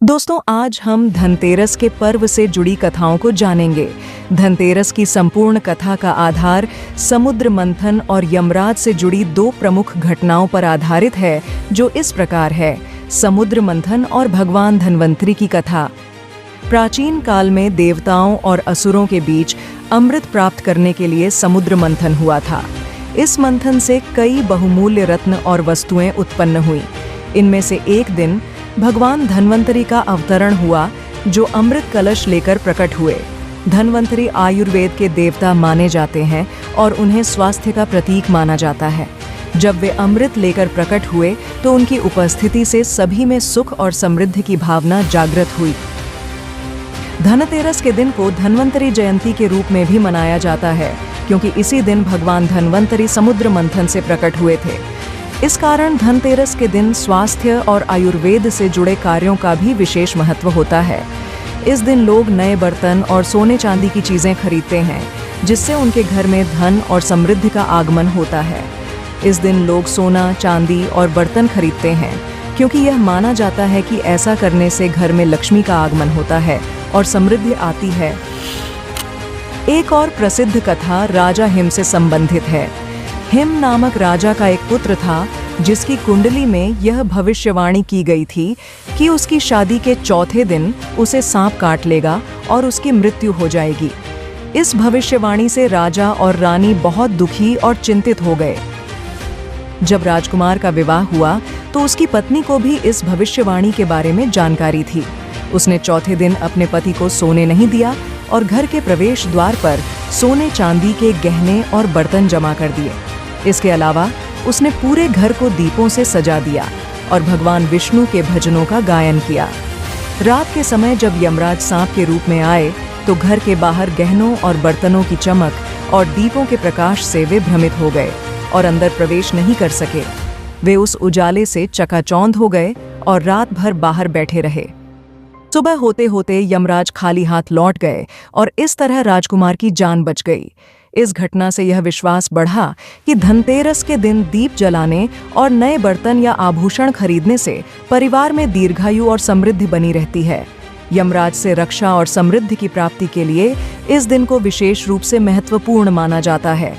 दोस्तों, आज हम धनतेरस के पर्व से जुड़ी कथाओं को जानेंगे। धनतेरस की संपूर्ण कथा का आधार समुद्र मंथन और यमराज से जुड़ी दो प्रमुख घटनाओं पर आधारित है, जो इस प्रकार है। समुद्र मंथन और भगवान धन्वंतरि की कथा। प्राचीन काल में देवताओं और असुरों के बीच अमृत प्राप्त करने के लिए समुद्र मंथन हुआ था। इस मंथन से कई बहुमूल्य रत्न और वस्तुएं उत्पन्न हुई। इनमें से एक दिन भगवान धन्वंतरि का अवतरण हुआ, जो अमृत कलश लेकर प्रकट हुए। धन्वंतरि आयुर्वेद के देवता माने जाते हैं और उन्हें स्वास्थ्य का प्रतीक माना जाता है। जब वे अमृत लेकर प्रकट हुए तो उनकी उपस्थिति से सभी में सुख और समृद्धि की भावना जागृत हुई। धनतेरस के दिन को धन्वंतरि जयंती के रूप में भी मनाया जाता है, क्योंकि इसी दिन भगवान धन्वंतरि समुद्र मंथन से प्रकट हुए थे। इस कारण धनतेरस के दिन स्वास्थ्य और आयुर्वेद से जुड़े कार्यों का भी विशेष महत्व होता है। इस दिन लोग नए बर्तन और सोने चांदी की चीजें खरीदते हैं, जिससे उनके घर में धन और समृद्धि का आगमन होता है। इस दिन लोग सोना, चांदी और बर्तन खरीदते हैं, क्योंकि यह माना जाता है कि ऐसा करने से घर में लक्ष्मी का आगमन होता है और समृद्धि आती है। एक और प्रसिद्ध कथा राजा हिम से संबंधित है। हिम नामक राजा का एक पुत्र था, जिसकी कुंडली में यह भविष्यवाणी की गई थी कि उसकी शादी के चौथे दिन उसे सांप काट लेगा और उसकी मृत्यु हो जाएगी। इस भविष्यवाणी से राजा और रानी बहुत दुखी और चिंतित हो गए। जब राजकुमार का विवाह हुआ तो उसकी पत्नी को भी इस भविष्यवाणी के बारे में जानकारी थी। उसने चौथे दिन अपने पति को सोने नहीं दिया और घर के प्रवेश द्वार पर सोने चांदी के गहने और बर्तन जमा कर दिए। इसके अलावा उसने पूरे घर को दीपों से सजा दिया और भगवान विष्णु के भजनों का गायन किया। रात के समय जब यमराज सांप के रूप में आए तो घर के बाहर गहनों और बर्तनों की चमक और दीपों के प्रकाश से वे भ्रमित हो गए और अंदर प्रवेश नहीं कर सके। वे उस उजाले से चकाचौंध हो गए और रात भर बाहर बैठे रहे। सुबह होते होते यमराज खाली हाथ लौट गए और इस तरह राजकुमार की जान बच गई। इस घटना से यह विश्वास बढ़ा कि धनतेरस के दिन दीप जलाने और नए बर्तन या आभूषण खरीदने से परिवार में दीर्घायु और समृद्धि बनी रहती है। यमराज से रक्षा और समृद्धि की प्राप्ति के लिए इस दिन को विशेष रूप से महत्वपूर्ण माना जाता है।